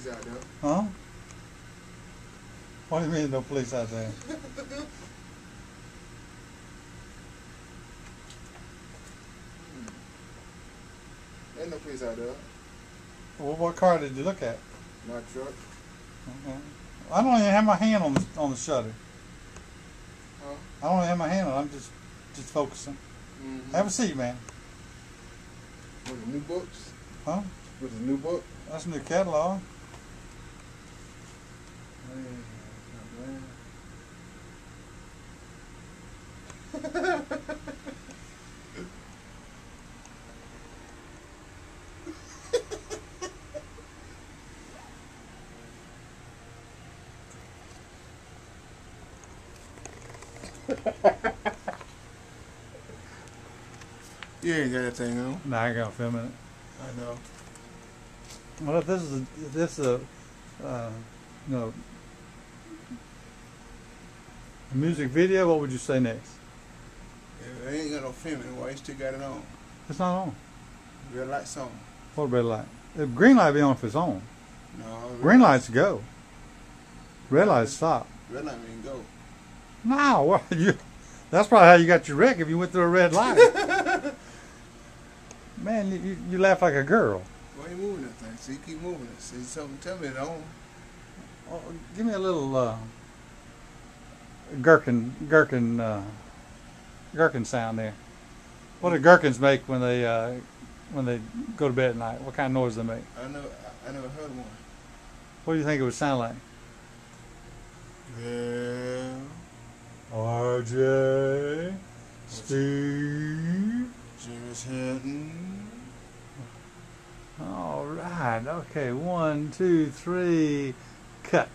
police out there. Huh? What do you mean no police out there? Ain't no police out there. Well, what car did you look at? My truck. Okay. I don't even have my hand on the shutter. Huh? I don't even have my hand on it. I'm just focusing. Mm-hmm. Have a seat, man. What, the new books? Huh? What's the new book? That's a new catalog. You ain't got that thing on. Nah, I ain't gonna film it. I know. Well, if this is a you know, a music video, what would you say next? If I ain't got no filming, why you still got it on? It's not on. Red light's on. What red light? The green light be on if it's on. No. Green lights go. Red lights stop. Red light mean go. No, what you? That's probably how you got your wreck if you went through a red light. Man, you laugh like a girl. Why you moving that thing? See, you keep moving it. See something? Tell me it's on. Oh, give me a little gherkin sound there. What do gherkins make when they go to bed at night? What kind of noise do they make? I never heard one. What do you think it would sound like? Yeah. RJ, Steve. Jimmy's Hinton. All right. Okay. 1, 2, 3. Cut.